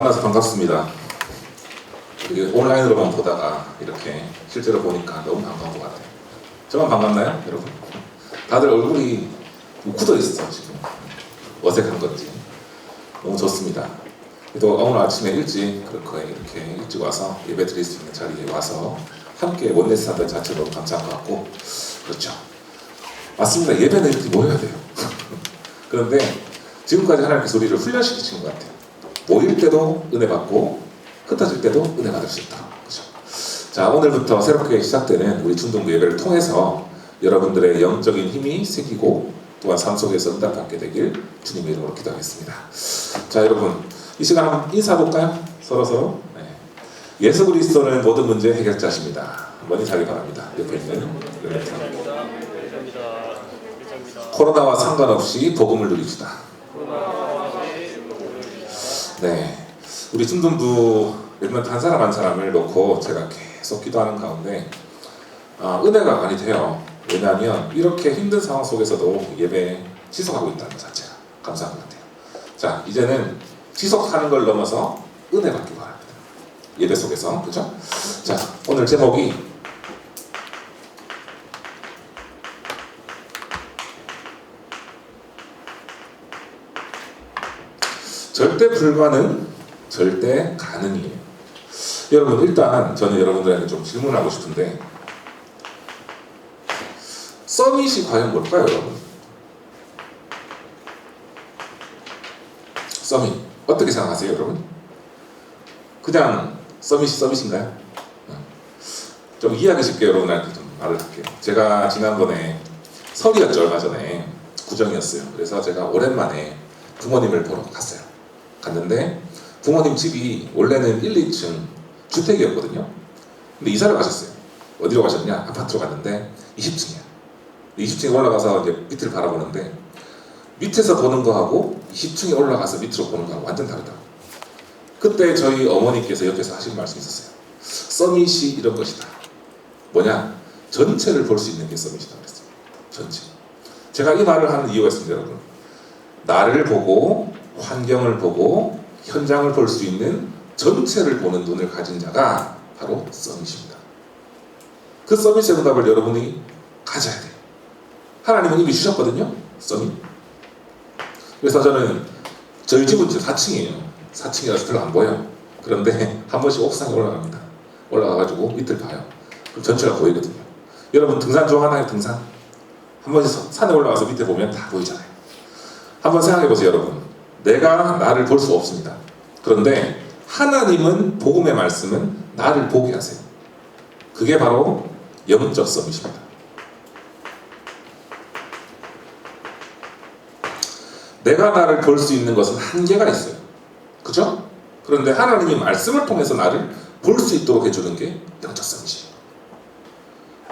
만나서 반갑습니다. 이게 온라인으로만 보다가 이렇게 실제로 보니까 너무 반가운 것 같아요. 저만 반갑나요, 여러분? 다들 얼굴이 굳어 있어 지금. 어색한 건지 너무 좋습니다. 또 오늘 아침에 일찍 그렇게 이렇게 일찍 와서 예배 드릴 수 있는 자리에 와서 함께 원네스 한다는 자체가 너무 감사한 것 같고, 그렇죠. 맞습니다. 예배는 이렇게 모여야 돼요. 그런데 지금까지 하나님께서 우리를 훈련시키신 것 같아요. 모일 때도 은혜 받고 흩어질 때도 은혜 받을 수 있도록. 그렇죠? 자, 오늘부터 새롭게 시작되는 우리 중동부 예배를 통해서 여러분들의 영적인 힘이 생기고 또한 삶 속에서 응답받게 되길 주님의 이름으로 기도하겠습니다. 자, 여러분 이 시간 한번 인사해볼까요? 서로서로. 네. 예수 그리스도는 모든 문제의 해결자십니다. 한번 인사하기 바랍니다. 옆에 있는 코로나와 상관없이 복음을 누립시다. 네, 우리 중동부 랩런트 한 사람 한 사람을 놓고 제가 계속 기도하는 가운데 은혜가 많이 돼요. 왜냐하면 이렇게 힘든 상황 속에서도 예배 지속하고 있다는 것 자체가 감사한 것 같아요. 자, 이제는 지속하는 걸 넘어서 은혜 받기 바랍니다. 예배 속에서, 그죠? 자, 오늘 제목이 절대 불가능, 절대 가능이에요. 여러분, 일단 저는 여러분들에게 좀 질문하고 싶은데, 서밋이 과연 뭘까요, 여러분? 서밋 어떻게 생각하세요, 여러분? 그냥 서밋인가요? 좀 이해하기 쉽게 여러분한테 좀 말을 할게요. 제가 지난번에 설이었죠, 얼마 전에 구정이었어요. 그래서 제가 오랜만에 부모님을 보러 갔어요. 갔는데 부모님 집이 원래는 1, 2층 주택이었거든요. 근데 이사를 가셨어요. 어디로 가셨냐? 아파트로 갔는데 20층이야. 20층에 올라가서 이제 밑을 바라보는데 밑에서 보는 거하고 20층에 올라가서 밑으로 보는 거하고 완전 다르더라고요. 그때 저희 어머니께서 옆에서 하신 말씀이 있었어요. 서밋이 이런 것이다. 뭐냐? 전체를 볼 수 있는 게 서밋이다 그랬어요. 전체. 제가 이 말을 하는 이유가 있습니다, 여러분. 나를 보고 환경을 보고 현장을 볼 수 있는 전체를 보는 눈을 가진 자가 바로 서밋입니다. 그 서밋의 응답을 여러분이 가져야 돼요. 하나님은 이미 주셨거든요, 서밋. 그래서 저는 저희 집은 4층이에요. 4층이라서 별로 안 보여요. 그런데 한 번씩 옥상에 올라갑니다. 올라가가지고 밑을 봐요. 그럼 전체가 보이거든요. 여러분 등산 좋아하나요? 등산? 한 번씩 산에 올라가서 밑에 보면 다 보이잖아요. 한번 생각해보세요, 여러분. 내가 나를 볼 수 없습니다. 그런데 하나님은 복음의 말씀은 나를 보게 하세요. 그게 바로 영적 서밋입니다. 내가 나를 볼 수 있는 것은 한계가 있어요. 그죠? 그런데 하나님이 말씀을 통해서 나를 볼 수 있도록 해주는 게 영적 서밋이에요.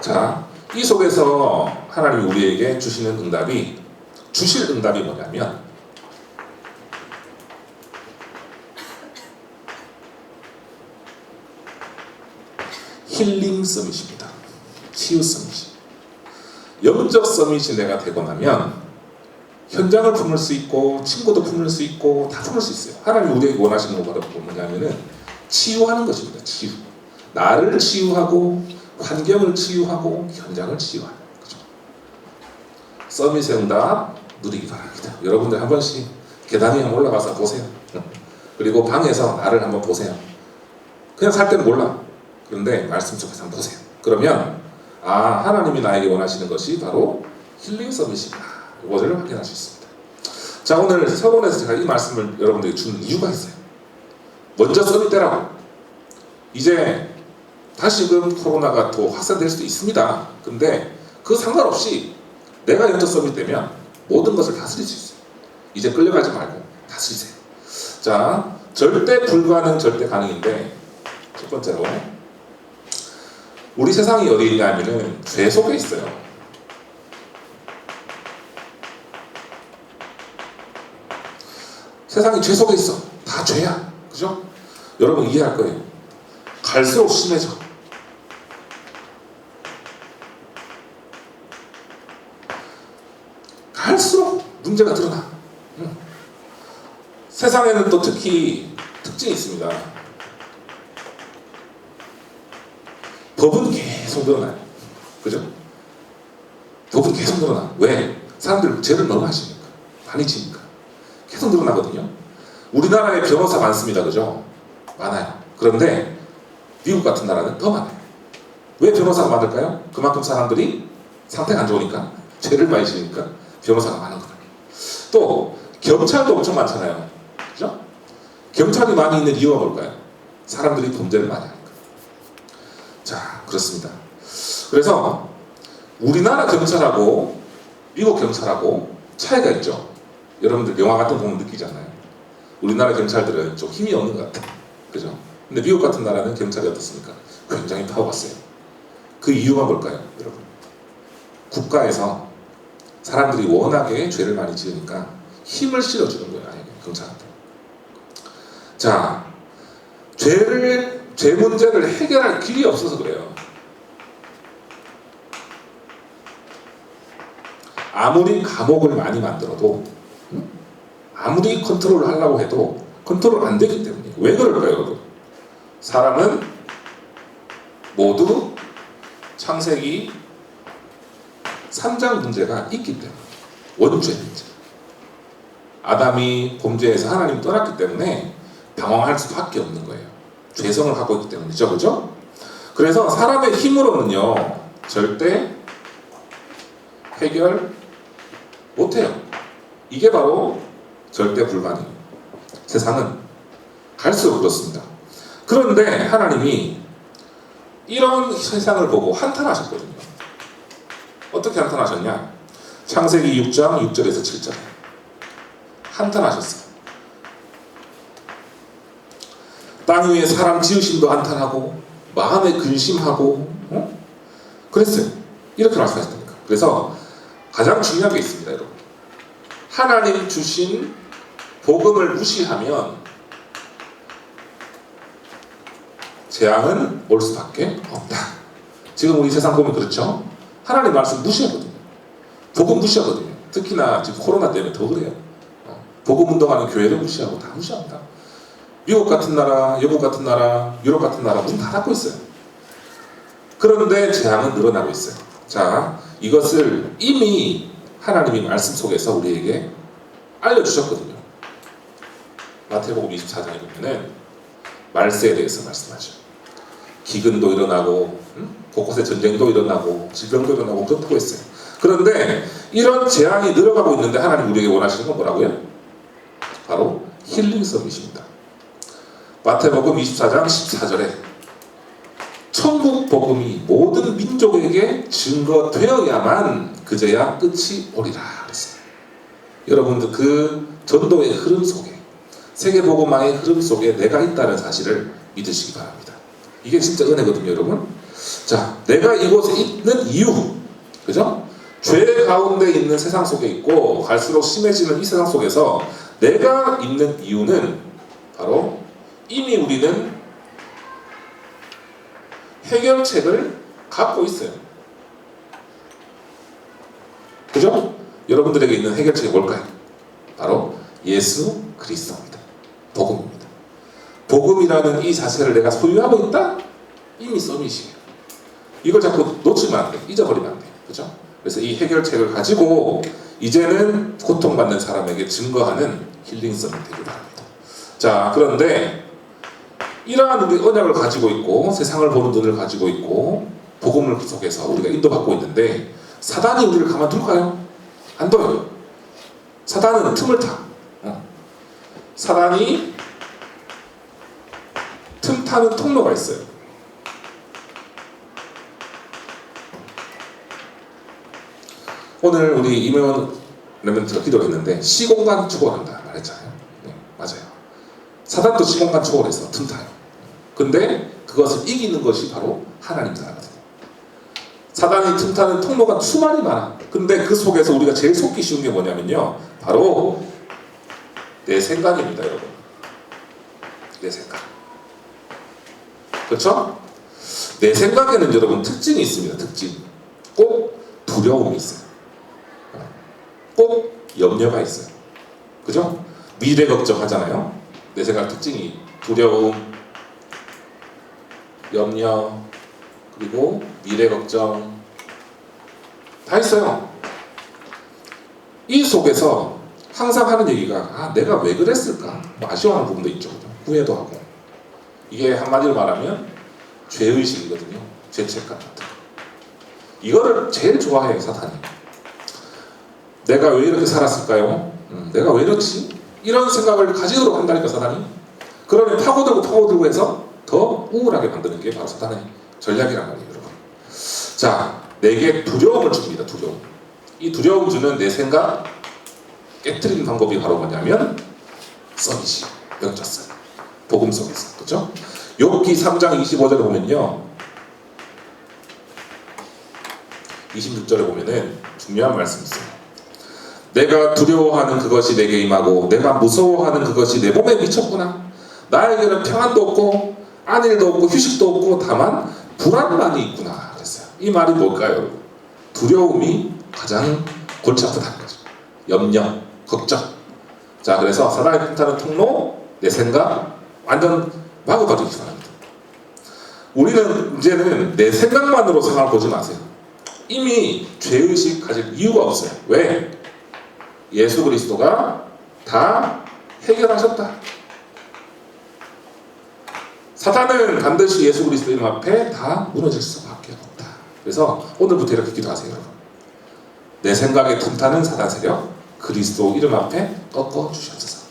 자, 이 속에서 하나님이 우리에게 주실 응답이 뭐냐면 힐링 서밋입니다. 치유 서밋이. 영적 서밋이 내가 되고 나면 현장을 품을 수 있고 친구도 품을 수 있고 다 품을 수 있어요. 하나님이 우리에게 원하시는 거 뭐냐면은 치유하는 것입니다. 치유. 나를 치유하고 환경을 치유하고 현장을 치유하는 거죠. 서밋의 응답 누리기 바랍니다. 여러분들 한 번씩 계단 위에 한번 올라가서 보세요. 그리고 방에서 나를 한번 보세요. 그냥 살 때는 몰라. 그런데 말씀 속에서 한번 보세요. 그러면 하나님이 나에게 원하시는 것이 바로 힐링 서밋이구나. 이것을 확인할 수 있습니다. 자, 오늘 서론에서 제가 이 말씀을 여러분들에게 주는 이유가 있어요. 먼저 서밋 되라고. 이제 다시금 코로나가 또 확산될 수도 있습니다. 근데 그 상관없이 내가 영적 서밋 되면 모든 것을 다스릴 수 있어요. 이제 끌려가지 말고 다스리세요. 자, 절대 불가능, 절대 가능인데 첫 번째로 우리 세상이 어디 있냐면은 죄 속에 있어요. 세상이 죄 속에 있어. 다 죄야. 그죠? 여러분 이해할 거예요. 갈수록 심해져. 갈수록 문제가 드러나. 세상에는 또 특히 특징이 있습니다. 법은 계속 늘어나요. 그죠? 법은 계속 늘어나. 왜? 사람들 죄를 너무 하시니까. 많이 지니까. 계속 늘어나거든요. 우리나라에 변호사 많습니다. 그죠? 많아요. 그런데 미국 같은 나라는 더 많아요. 왜 변호사가 많을까요? 그만큼 사람들이 상태가 안 좋으니까, 죄를 많이 지니까 변호사가 많은 거예요. 또 경찰도 엄청 많잖아요. 그죠? 경찰이 많이 있는 이유가 뭘까요? 사람들이 범죄를 많이 하니까. 자, 그렇습니다. 그래서 우리나라 경찰하고 미국 경찰하고 차이가 있죠. 여러분들 영화 같은 거 보면 느끼잖아요. 우리나라 경찰들은 좀 힘이 없는 것 같아요. 그죠? 근데 미국 같은 나라는 경찰이 어떻습니까? 굉장히 파워가 세요. 그 이유가 뭘까요, 여러분? 국가에서 사람들이 워낙에 죄를 많이 지으니까 힘을 실어주는 거예요, 아예 경찰한테. 자, 죄 문제를 해결할 길이 없어서 그래요. 아무리 감옥을 많이 만들어도, 아무리 컨트롤을 하려고 해도 컨트롤 안 되기 때문이에요. 왜 그럴까요, 여러분? 사람은 모두 창세기 3장 문제가 있기 때문에, 원죄 문제. 아담이 범죄해서 하나님 떠났기 때문에 방황할 수밖에 없는 거예요. 죄성을 갖고 있기 때문이죠, 그죠? 그래서 사람의 힘으로는요 절대 해결 못해요. 이게 바로 절대 불가능해요. 세상은 갈수록 그렇습니다. 그런데 하나님이 이런 세상을 보고 한탄하셨거든요. 어떻게 한탄하셨냐? 창세기 6장 6절에서 7절 한탄하셨어요. 땅 위에 사람 지으심도 한탄하고 마음에 근심하고 그랬어요. 이렇게 말씀하셨다니까. 그래서 가장 중요한 게 있습니다, 여러분. 하나님 주신 복음을 무시하면 재앙은 올 수밖에 없다. 지금 우리 세상 보면 그렇죠? 하나님 말씀 무시하거든요. 복음 무시하거든요. 특히나 지금 코로나 때문에 더 그래요. 복음 운동하는 교회를 무시하고 다 무시합니다. 미국 같은 나라, 영국 같은 나라, 유럽 같은 나라 문 다 닫고 있어요. 그런데 재앙은 늘어나고 있어요. 자, 이것을 이미 하나님이 말씀 속에서 우리에게 알려주셨거든요. 마태복음 24장에 보면은 말세에 대해서 말씀하죠. 기근도 일어나고 곳곳에 전쟁도 일어나고 질병도 일어나고 그렇다고 했어요. 그런데 이런 재앙이 늘어가고 있는데 하나님 우리에게 원하시는 건 뭐라고요? 바로 힐링 서밋입니다. 마태복음 24장 14절에 천국 복음이 모든 민족에게 증거되어야만 그제야 끝이 오리라 그랬어요. 여러분들 그 전도의 흐름 속에, 세계복음화의 흐름 속에 내가 있다는 사실을 믿으시기 바랍니다. 이게 진짜 은혜거든요, 여러분. 자, 내가 이곳에 있는 이유, 그죠? 죄 가운데 있는 세상 속에 있고 갈수록 심해지는 이 세상 속에서 내가 있는 이유는 바로 이미 우리는 해결책을 갖고 있어요. 그죠? 여러분들에게 있는 해결책이 뭘까요? 바로 예수 그리스도입니다. 복음입니다. 복음이라는 이 자세를 내가 소유하고 있다? 이미 서밋이에요. 이걸 자꾸 놓치면 안 돼. 잊어버리면 안 돼. 그죠? 그래서 이 해결책을 가지고 이제는 고통받는 사람에게 증거하는 힐링 서밋 되기 바랍니다. 자, 그런데 이러한 우리 언약을 가지고 있고 세상을 보는 눈을 가지고 있고 복음을 속에서 우리가 인도받고 있는데 사단이 우리를 가만둘까요? 안 둬요. 사단은 틈을 타. 사단이 틈 타는 통로가 있어요. 오늘 우리 이명원 레멘트가 기도했는데 시공간 초월한다 말했잖아요. 네, 맞아요. 사단도 시공간 초월해서 틈 타요. 근데 그것을 이기는 것이 바로 하나님 나라거든요. 사단이 틈타는 통로가 수많이 많아. 근데 그 속에서 우리가 제일 속기 쉬운 게 뭐냐면요, 바로 내 생각입니다, 여러분. 내 생각. 그렇죠? 내 생각에는 여러분 특징이 있습니다. 특징. 꼭 두려움이 있어요. 꼭 염려가 있어요. 그죠? 미래 걱정하잖아요. 내 생각 특징이 두려움, 염려, 그리고 미래 걱정 다 있어요. 이 속에서 항상 하는 얘기가 내가 왜 그랬을까? 뭐 아쉬워하는 부분도 있죠. 후회도 하고. 이게 한마디로 말하면 죄의식이거든요. 죄책감 같은 거. 이거를 제일 좋아해요, 사탄이. 내가 왜 이렇게 살았을까요? 내가 왜 이렇지? 이런 생각을 가지도록 한다니까, 사탄이. 그러면 파고들고 해서 더 우울하게 만드는 게 바로 사탄의 전략이란 말이에요, 여러분. 자, 내게 두려움을 줍니다, 두려움. 이 두려움 주는 내 생각 깨트리는 방법이 바로 뭐냐면 서밋이에요. 명자성. 복음 속에서. 그렇죠? 욥기 3장 25절에 보면요. 26절에 보면은 중요한 말씀이 있어요. 내가 두려워하는 그것이 내게 임하고 내가 무서워하는 그것이 내 몸에 미쳤구나. 나에게는 평안도 없고 안일도 없고 휴식도 없고 다만 불안만이 있구나 그랬어요. 이 말이 뭘까요, 여러분? 두려움이 가장 골치 아프다는 거죠. 염려, 걱정. 자, 그래서 사단의 틈타는 통로, 내 생각 완전 막아버리기 바랍니다. 우리는 이제는 내 생각만으로 상황을 보지 마세요. 이미 죄의식 가질 이유가 없어요. 왜? 예수 그리스도가 다 해결하셨다. 사탄은 반드시 예수 그리스도 이름 앞에 다 무너질 수밖에 없다. 그래서 오늘부터 이렇게 기도하세요, 여러분. 내 생각에 틈타는 사단 세력 그리스도 이름 앞에 꺾어 주시옵소서.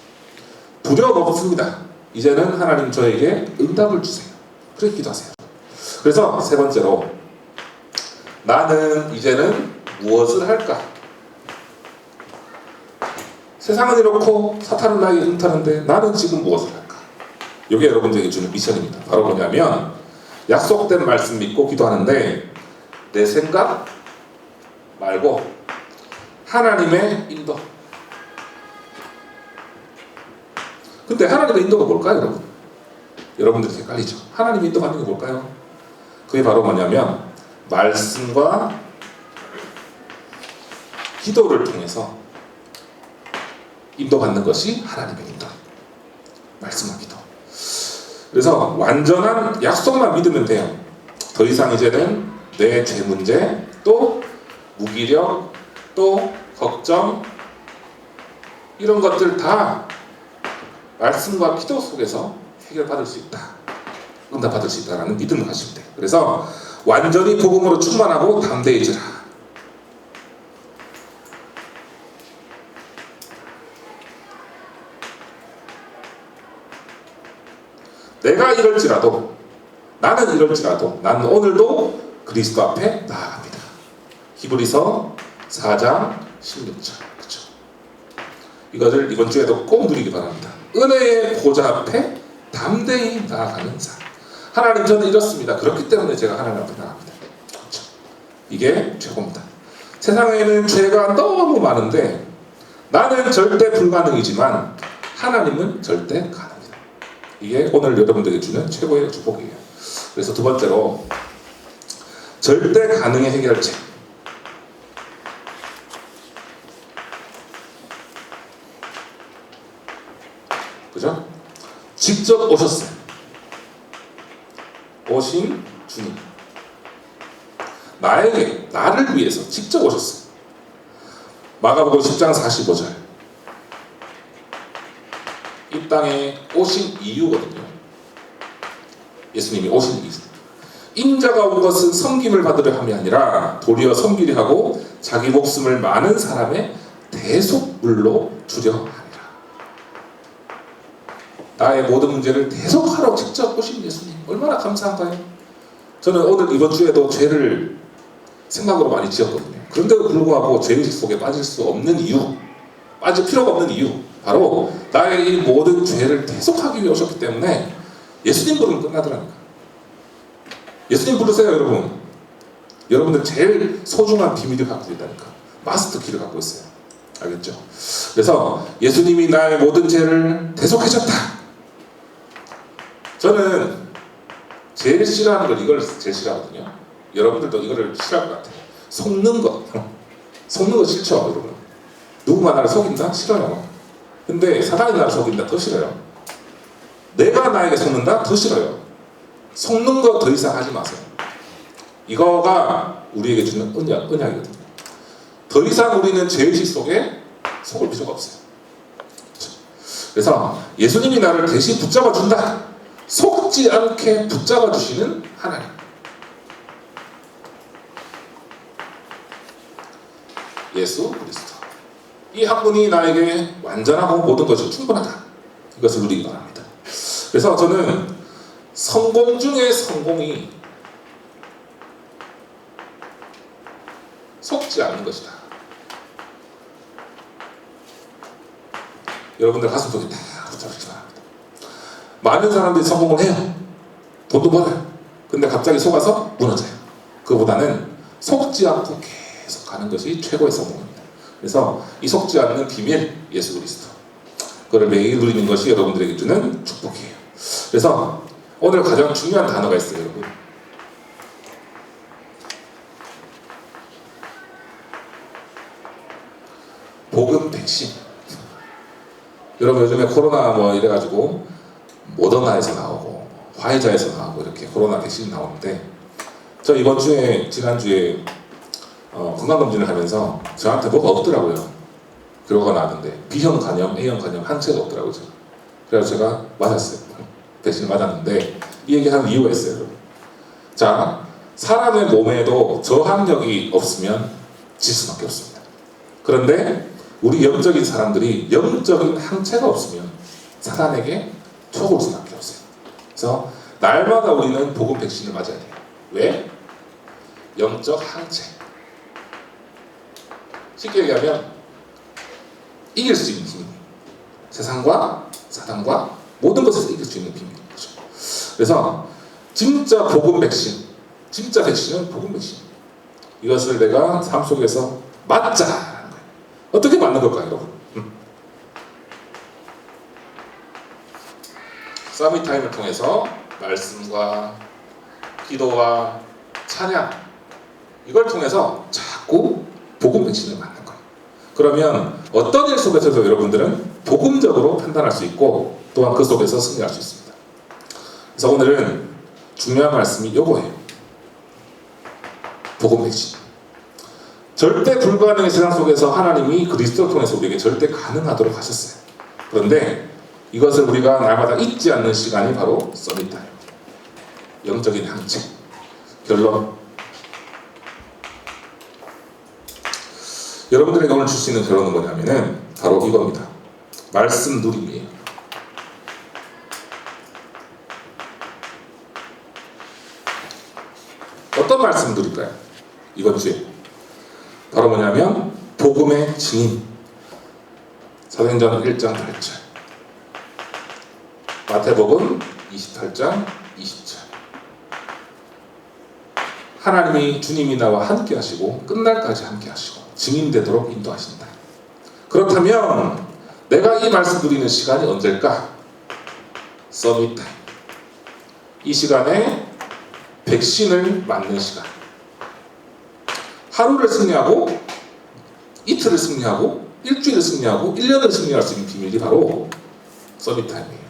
두려움 없습니다. 이제는 하나님 저에게 응답을 주세요. 그렇게 기도하세요. 그래서 세 번째로 나는 이제는 무엇을 할까? 세상은 이렇고 사탄은 나에게 흠타는데 나는 지금 무엇을 할까? 이게 여러분들에게 주는 미션입니다. 바로 뭐냐면 약속된 말씀 믿고 기도하는데 내 생각 말고 하나님의 인도. 근데 하나님의 인도가 뭘까요, 여러분? 여러분들이 헷갈리죠. 하나님의 인도 받는 게 뭘까요? 그게 바로 뭐냐면 말씀과 기도를 통해서 인도받는 것이 하나님의 인도. 말씀과 기도. 그래서 완전한 약속만 믿으면 돼요. 더 이상 이제는 내 죄 문제, 또 무기력, 또 걱정 이런 것들 다 말씀과 기도 속에서 해결받을 수 있다. 응답받을 수 있다라는 믿음을 가지면 돼요. 그래서 완전히 복음으로 충만하고 담대해지라. 내가 이럴지라도 나는 이럴지라도 나는 오늘도 그리스도 앞에 나아갑니다. 히브리서 4장 16절. 그렇죠? 이것을 이번 주에도 꼭 누리기 바랍니다. 은혜의 보좌 앞에 담대히 나아가는 삶. 하나님 저는 이렇습니다. 그렇기 때문에 제가 하나님 앞에 나갑니다. 그렇죠? 이게 최고입니다. 세상에는 죄가 너무 많은데 나는 절대 불가능이지만 하나님은 절대 가능합니다. 이게 오늘 여러분들에게 주는 최고의 축복이에요. 그래서 두 번째로 절대 가능의 해결책. 그죠? 직접 오셨어요. 오신 주님. 나를 위해서 직접 오셨어요. 마가복음 10장 45절. 이 땅에 오신 이유거든요. 예수님이 오신 이유. 인자가 온 것은 섬김을 받으려 함이 아니라 도리어 섬기려 하고 자기 목숨을 많은 사람의 대속물로 주려 함이라. 나의 모든 문제를 대속하러 직접 오신 예수님 얼마나 감사한가요? 저는 오늘 이번 주에도 죄를 생각으로 많이 지었거든요. 그런데도 불구하고 죄의식 속에 빠질 수 없는 이유, 빠질 필요가 없는 이유, 바로 나의 이 모든 죄를 대속하기 위해 오셨기 때문에 예수님 부르면 끝나더라니까. 예수님 부르세요, 여러분. 여러분들 제일 소중한 비밀을 갖고 있다니까. 마스터 키를 갖고 있어요. 알겠죠? 그래서 예수님이 나의 모든 죄를 대속하셨다. 저는 제일 싫어하는 걸 이걸 제일 싫어하거든요. 여러분들도 이거를 싫어할 것 같아요. 속는 거. 속는 거 싫죠, 여러분. 누군가 나를 속인다? 싫어요. 근데 사단이 나를 속인다? 더 싫어요. 내가 나에게 속는다? 더 싫어요. 속는 거 더 이상 하지 마세요. 이거가 우리에게 주는 언약이거든요. 더 이상 우리는 죄의식 속에 속을 필요가 없어요. 그래서 예수님이 나를 대신 붙잡아 준다. 속지 않게 붙잡아 주시는 하나님. 예수 그리스도. 이 한 분이 나에게 완전하고 모든 것이 충분하다. 이것을 누리기 바랍니다. 그래서 저는 성공 중에 성공이 속지 않는 것이다. 여러분들 가슴 속에 다 붙잡으시기 바랍니다. 많은 사람들이 성공을 해요. 돈도 벌어요. 근데 갑자기 속아서 무너져요. 그보다는 속지 않고 계속 가는 것이 최고의 성공입니다. 그래서 이 속지 않는 비밀, 예수 그리스도. 그걸 매일 누리는 것이 여러분들에게 주는 축복이에요. 그래서 오늘 가장 중요한 단어가 있어요, 여러분. 복음 백신. 여러분 요즘에 코로나 뭐 이래가지고 모더나에서 나오고 화이자에서 나오고 이렇게 코로나 백신이 나오는데, 저 이번 주에 지난주에 건강검진을 하면서 저한테 뭐가 없더라고요. 결과가 나왔는데 B형 간염, A형 간염 한 채가 없더라고요. 그래서 제가 맞았어요. 백신을 맞았는데 이 얘기하는 이유가 있어요, 여러분. 자, 사람의 몸에도 저항력이 없으면 질 수밖에 없습니다. 그런데 우리 영적인 사람들이 영적인 항체가 없으면 사단에게 속을 수밖에 없어요. 그래서 날마다 우리는 복음 백신을 맞아야 돼요. 왜? 영적 항체. 쉽게 얘기하면 이길 수 있는 힘. 세상과 사단과 모든 것에서 이길 수 있는 힘인 거죠. 그래서 진짜 복음 백신, 진짜 백신은 복음 백신. 이것을 내가 삶 속에서 맞자. 어떻게 맞는 걸까요, 여러분? 서밋 타임을 통해서 말씀과 기도와 찬양, 이걸 통해서 자꾸 복음 백신을 맞는 거예요. 그러면 어떤 일 속에서도 여러분들은 복음적으로 판단할 수 있고 또한 그 속에서 승리할 수 있습니다. 그래서 오늘은 중요한 말씀이 요거예요. 복음 백신. 절대 불가능의 세상 속에서 하나님이 그리스도를 통해서 우리에게 절대 가능하도록 하셨어요. 그런데 이것을 우리가 날마다 잊지 않는 시간이 바로 서밋타임. 영적인 항체. 결론. 여러분들에게 오늘 줄 수 있는 결론은 뭐냐면은 바로 이겁니다. 말씀 누림이에요. 어떤 말씀 누릴까요? 이번 주에. 바로 뭐냐면 복음의 증인. 사도행전 1장 8절, 마태복음 28장 20절. 하나님이 주님이 나와 함께 하시고 끝날까지 함께 하시고 증인되도록 인도하신다. 그렇다면 내가 이 말씀 드리는 시간이 언제일까? 서밋타임. 이 시간에 백신을 맞는 시간. 하루를 승리하고 이틀을 승리하고 일주일을 승리하고 1년을 승리할 수 있는 비밀이 바로 서밋타임이에요.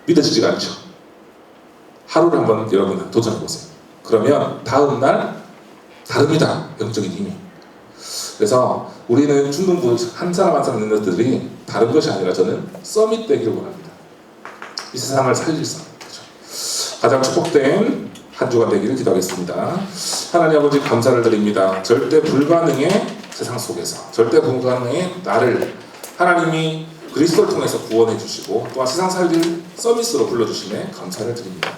믿어지지가 않죠? 하루를 한번 여러분 도전해보세요. 그러면 다음날 다릅니다. 영적인 힘이. 그래서 우리는 중등부 한 사람 한 사람 있는 것들이 다른 것이 아니라 저는 서밋 되기를 원합니다. 이 세상을 살릴 수 있는 거죠. 가장 축복된 한 주간 되기를 기도하겠습니다. 하나님 아버지 감사를 드립니다. 절대 불가능의 세상 속에서 절대 불가능의 나를 하나님이 그리스도를 통해서 구원해 주시고 또한 세상 살릴 서밋으로 불러주심에 감사를 드립니다.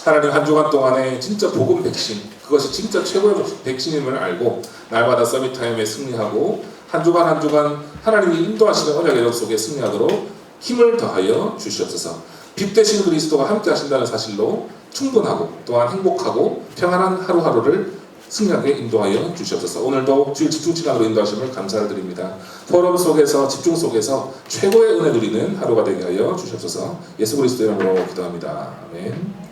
하나님 한 주간 동안에 진짜 복음 백신, 그것이 진짜 최고의 백신임을 알고 날마다 서밋타임에 승리하고 한 주간 한 주간 하나님이 인도하시는 언약의 역 속에 승리하도록 힘을 더하여 주시옵소서. 빛 대신 그리스도가 함께 하신다는 사실로 충분하고 또한 행복하고 평안한 하루하루를 승리하게 인도하여 주시옵소서. 오늘도 주일 집중 시간으로 인도하심을 감사를 드립니다. 포럼 속에서 집중 속에서 최고의 은혜 누리는 하루가 되게 하여 주시옵소서. 예수 그리스도의 이름으로 기도합니다. 아멘.